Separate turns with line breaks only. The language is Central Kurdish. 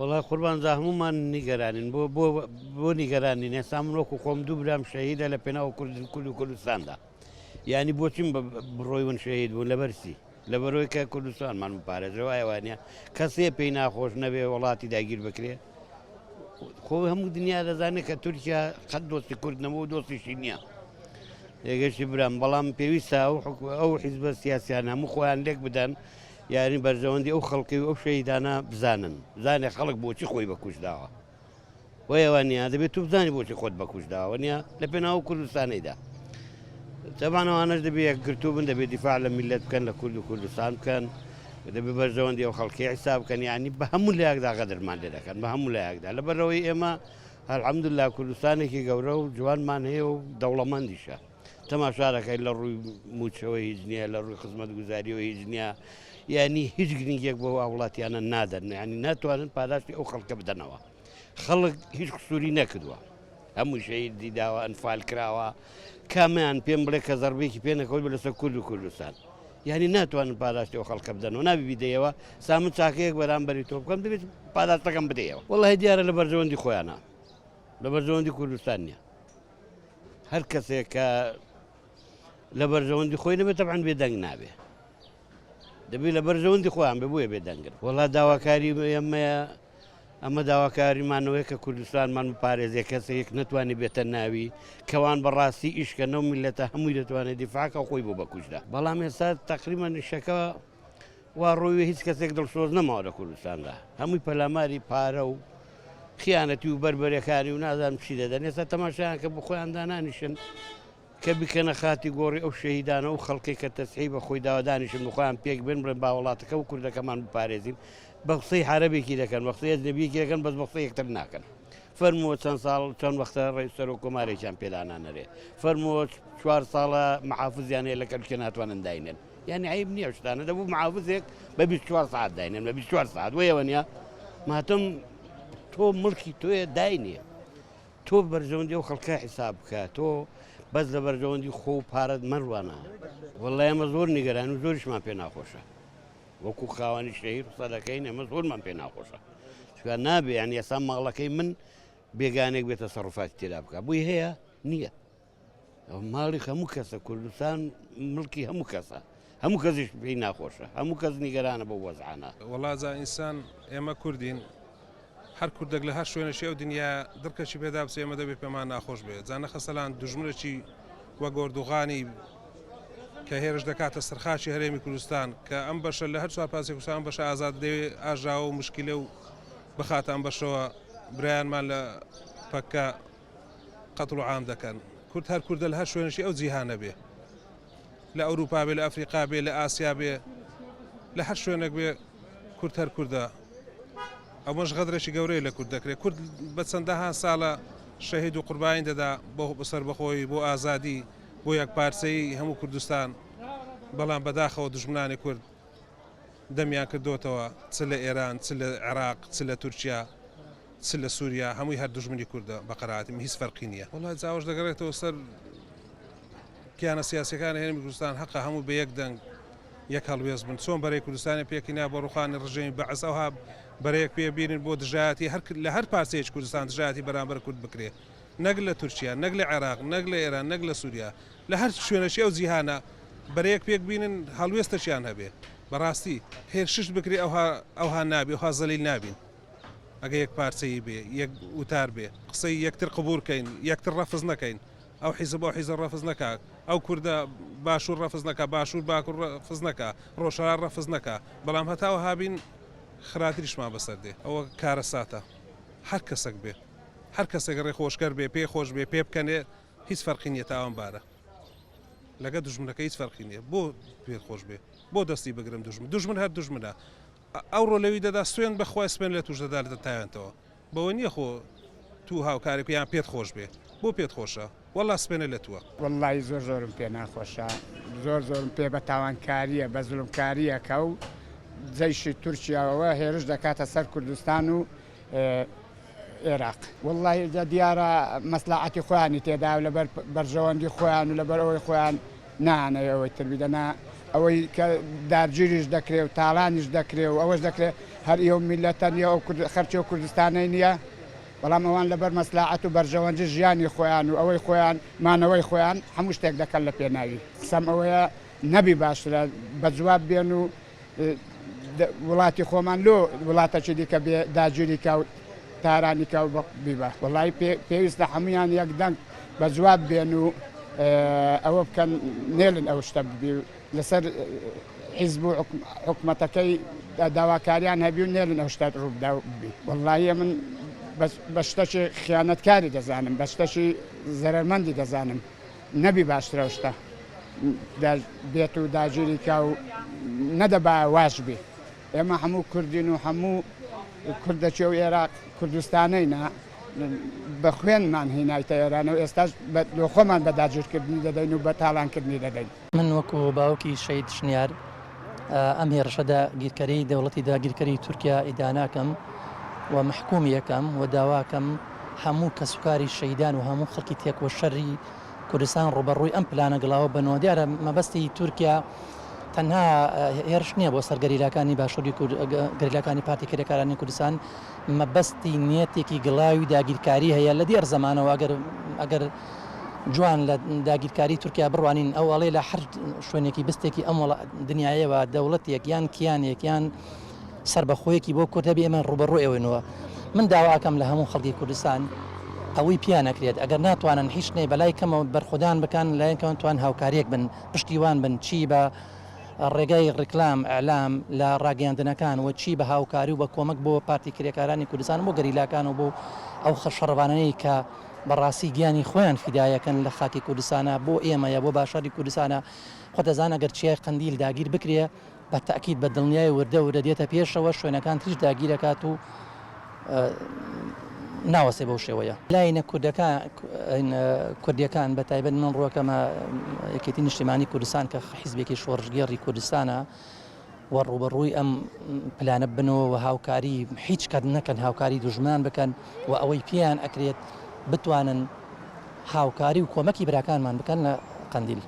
وڵای قوربان جا هەمومان نیگەرانین بۆ نیگەرانین ئێستا من وەکو خۆم دوو برام شەهیدە لە پێناو کورد و کوردستاندا یعنی بۆچیم بڕۆی ون شەهید بوون لەبەرچی لەبەرەوەی کە کوردستانمان بپارێزەوە ئەوانە کەسێ پێی ناخۆش نەبێ وڵاتی داگیر بکرێ خۆ هەموو دنیا دەزانێت کە تورکیا قەت دۆستی کورد نەبوو دۆستیشی نییە لێگەشتی برام بەڵام پێویستە ئەو حیزبە سیاسیان هەموو خۆیان لێک بدەن یاری بەرژەوەندی ئەو خەڵکی و ئەو شەهیدانە بزانن زانێ خەڵک بۆچی خۆی بەکوشداوە وەیەوانە دەبێت تو بزانی بۆچی خۆت بەکوشداوە نیە لە پێناو کوردستانەیدا تەبانەوانش دەبێت یەکگرتوو بن دەبێت دیفاع لە میلەت بکەن لە کورد و کوردستان بکەن دەبێت بەرژەوەندی ئەو خەڵکی حساب بکەن یعنی بە هەموو لایەکدا قەدرمان لێ دەکەن بە هەموو لایەکدا لەبەرەوەی ئێمە الحەمدوللا کوردستانێکی گەورە و جوانمان هەیە و دەوڵەمەندیشە تەماشا دەکەین لە ڕووی موچەوەی هیچ نییە لە ڕووی خزمەتگوزاریەوە هیچ نییە یعنی هیچ گرنگێک بۆ وڵاتیانە نادەن ینی ناتوانن پاداشتی ئەو خەڵکە بدەنەوە خەڵک هیچ قسووری نەکردووە هەموو شەهیدی داوە ئەنفال کراوە کامیان پێم بڵێ کە زەربێکی پێ نەکەوت لەسەر کورد و کوردستان یعنی ناتوانن پاداشتی ئەو خەڵکە بدەنەوە نابی بدەیەوە سامن چاکەیەک بەرامبەری تۆ بکەم دەبێت پاداشتەکەم بدەیەوە وەڵی دیارە لە بەرژەوەندی خۆیانە لە بەرژەوەندی کوردستان نییە هەر کەسێک کە لە بەرژەوەندی خۆی نەبێت تەبعەن بێدەنگ نابێ دەبێت لە بەرژەوەندی خۆیان بێ بۆیە بێدەنگن وەڵا داواکاری ئێمەیە ئەمە داواکاریمانەوەی کە کوردستانمان بپارێزێ کەسێک نتوانێت بێتە ناوی کەوان بەڕاستی ئیشکەنەوە میلەتە هەمووی دەتوانێت دیفاعکە خۆی بۆ بەکوژدا بەڵام ئێستا تەقریبا نیشەکە وا ڕۆیوە هیچ کەسێک دڵسۆز نەماوە لە کوردستاندا هەمووی پەلاماری پارە و خیانەتی و بەربەرەکانی و نازانم چی دەدەن ئێستا تەماشایان کە بە خۆیان دانانیشن کە بکەنە خاتی گۆڕی ئەو شەهیدانە و خەڵکی کە تەسحی بە خۆی داوادانیشن بخۆیان پێک بن بڵێن باوەڵاتەکە و کوردەکەمان بپارێزین بە قسەی عەرەبێکی دەکەن بە قسەی ئەجنەبیەکی دەکەن بەس بە قسەی یەکتر ناکەن فەرمووە چەند ساڵ چەند وەختە ڕئیس سەرۆک کۆمارێکیان پێدانانەرێ فەرمووە 4 ساڵە محافزیان هەیە لە کەلکە ناتوانن داینێن یعنی عیب نییە شتانە دەبوو محافزێک بە 24 ساعت داینێن بە 24 ساعت وەیەوە نیە ماتم تۆ مڵکی تۆیە داینێ تۆ بەرژەوەندی ئەو خەڵکە حیساب بکە تۆ بەس لە بەرژەوەندی خۆ و پارەت مەڕوانە وەڵای ئەمە زۆر نیگەران و زۆریشمان پێ ناخۆشە وەکو خاوەنی شەهید قسە دەکەین ئەمە زۆرمان پێ ناخۆشە چکە نابێ یعنی ئێستا ماڵەکەی من بێگانێک بێتە سەڕوفاتی تێدا بکە بووی هەیە نییە ماڵی هەموو کەسە کوردستان مڵکی هەموو کەسە هەموو کەسیش پێی ناخۆشە هەموو کەس نیگەرانە بە وەزعانە
وەڵا ئینسان ئێمە کوردین هەر کوردێک لە هەر شوێنەشی ئەو دنیا دڕکەشی پێدا بچێ ئێمە دەبێت پێمان ناخۆش بێت جانە خەسەلان دوژمنێکی وە گۆردوغانی کە هێرش دەکاتە سەرخاشی هەرێمی کوردستان کە ئەم بەشە لە هەر چوار پاسی کوردستان بەشە ئازاد دەوێ ئاژاوە و مشکلە و بخاتە ئەم بەشەوە برایانمان لە پەکە قەتڵ و عام دەکەن کورد هەر کوردە لە هەر شوێنشی ئەو جیهانە بێ لە ئەوروپا بێ لە ئەفریقا بێ لە ئاسیا بێ لە هەر شوێنێک بێ کورد هەر کوردە ئەوەش غەدرێکی گەورەی لە کورد دەکرێت کورد بە چەندەها ساڵە شەهید و قوربانی دەدا بۆ بەسەر بەخۆی بۆ ئازادی بۆ یەک پارچەی هەموو کوردستان بەڵام بەداخەوە دژمنانی کورد دەمیان کردوتەوە چ لە ئێران چ لە عێراق چ لە تورکیا چ لە سووریا هەمووی هەر دژمنی کوردە بە قەرەهاتی هیچ فەرقی نییە وەڵای جاوەش دەگەڕێتەوە سەر کیانە سیاسیەکانی هەرێمی کوردستان حەقە هەموو بە یەک دەنگ یەک هەڵوێز بن چۆن بەرەی کوردستانی پێکینا بە ڕوخانی ڕژێمی بەعەز ئەوها بەرەیەک پێبینن بۆ دژایەتی لە هەر پارچەیەک کوردستان دژایەتی بەرامبەر کورد بکرێ نەک لە تورکیا نەک لە عێراق نەک لە ئێران نەک لە سووریا لە هەر شوێنەشی ئەو جیهانە بەرەیەک پێک بینن هەڵوێستەشیان هەبێ بەڕاستی هێرشش بکرێ ئەوها نابێ ئەوها زەلیل نابین ئەگە یەک پارچەیی بێ یەک وتار بێ قسەی یەکتر قبولکەین یەکتر ڕەفز نەکەین ئەو حیزب بۆ حیزب ڕەفز نەکات ئەو کووردە باشوور ڕەفز نەکە باشوور باکوور ڕەفز نەکە ڕۆژهەڵات ڕەفز نەکە بەڵام هەتاوە هابین خراتریشمان بەسەر دێ ئەوە کارە ساتە هەر کەسێک بێ هەر کەسێک ڕێخۆشکەر بێ پێ خۆش بێ پێ بکەنێ هیچ فەرقی نییە تاوان بارە لەگە دژمنەکە هیچ فەرقی نییە بۆ پێ خۆش بێ بۆ دەستی بگرم دژمن هەر دژمنە ئەو ڕۆلەوی دەدا سوێن بەخوای سپێن لە توش دەدا لە تایوێنەوە بەوە نییە خۆ تو هاوکارێک یان پێت خۆش بێ بۆ پێت خۆشە وەڵا سپێنە لە تووە
وەڵڵی زۆرم پێ ناخۆشە زۆرم پێ بە تاوانکاریە بە زوڵمکاریە کە و جەیشی تورکیاوە هێرش دەکاتە سەر کوردستان و عێراق وەڵڵی دیارە مەسلحەتی خۆیانی تێدا و لەبەر بەرژەوەندی خۆیان و لەبەر ئەوەی خۆیان نانەوەی تربیدەنا ئەوەی کە دارگیریش دەکرێت و تاڵانیش دەکرێت و ئەوەش دەکرێت هەر ئێوە میلەتە نیە ئەو خەرچی و کوردستانەی نییە بەڵام ئەوان لەبەر مەسلاحەت و بەرژەوەنجی ژیانی خۆیان و ئەوەی خۆیان مانەوەی خۆیان هەموو شتێک دەکەن لە پێناوی قسەم ئەوەیە نەبی باشترە بە جواب بێن و وڵاتی خۆمان لۆ وڵاتەکی دیکە بێ داگیری کا و تارانی کا و بیبە وڵی پێویستە هەمویان یەکدەنگ بە جواب بێن و ئەوە بکەن نێڵن ئەو شتە ببی لەسەر حیزب و حکومەتەکەی داواکاریان هەبی و نێڵن ئەو شتات ڕووبدا ببی وڵی من بە شتەشی خیانەتکاری دەزانم بە شتەشی زەرمەندی دەزانم نەبی باشترە شتە بێت و داگیری کا و نەدەبا واش بێ ئێمە هەموو کوردین و هەموو کوردەچێ و عێراق کوردستانەینا بە خوێنمان هینایتە ئێرانەوە ئێستاش لۆ خۆمان بە داگیرکردنی دەدەین و بە تاڵانکردنی دەدەین
من وەکو باوکی شەید شنیار ئەم هێرشەدا گیرکەری دەوڵەتی داگیرکەری تورکیا ئیداناکەم و محکوم یەکەم و داواکەم هەموو کەسوکاری شەیدان و هەموو خەڵکی تێک و شەڕی کوردستان ڕوبەڕووی ئەم پلانە گڵاوە بنەوە دیارە مەبەستی تورکیا تەنها هێرش نییە بۆ سەر گەریلاکانی باشووری گەریلاکانی پارتی کرێکارانی کوردستان مەبەستی نیەتێکی گڵاوی داگیرکاری هەیە لە دیێر زمانەوە ئەگەر جوان لە داگیرکاری تورکیا بڕوانین ئەو ئەڵێ لە هەر شوێنێکی بستێکی ئەم دنیاەوە دەوڵەتێک یان کیانێک یان سربەخۆیەکی بۆ کورد هەبێ ئێمە ڕوبەڕوو ئێوەنەوە من داواکەم لە هەموو خەڵکی کوردستان ئەوەی پیان نەکرێت ئەگەر ناتوانن هیچ شتێ بەلای کەمەوە بەرخودان بکەن لایەنکەوە توان هاوکاریەک بن پشتیوان بن چی بە ڕێگای ڕێکلام ئەعلام لە ڕاگەیاندنەکان و چی بە هاوکاری و بە کۆمەک بۆ پارتی کرێکارانی کوردستان بۆ گەریلاکان و بۆ ئەو خەشەڕەوانەی کە بەڕاستی گیانی خۆیان فیدایەکەن لە خاکی کوردستانە بۆ ئێمەیە بۆ باشاری کوردستانە خۆ دەزان ئەگەر چیای قەندیل داگیر بکرێ بە تاکید بە دڵنیای وردە دێتە پێشەوە شوێنەکان تریش داگیرەکات و ناوەسێ بەو شێوەیە لاینە کوردیەکان بە تایبەت من ڕوەکەمە یەکێتی نیشتیمانی کوردستان کە حیزبێکی شۆڕژگێڕی کوردستانە و ڕوبەڕووی ئەم پلانە بنەوە و هاوکاری هیچ کات نەکەن هاوکاری دوژمان بکەن و ئەوەی پێیان ئەکرێت بتوانن هاوکاری و کۆمەکی براکانمان بکەن لە قەندیل.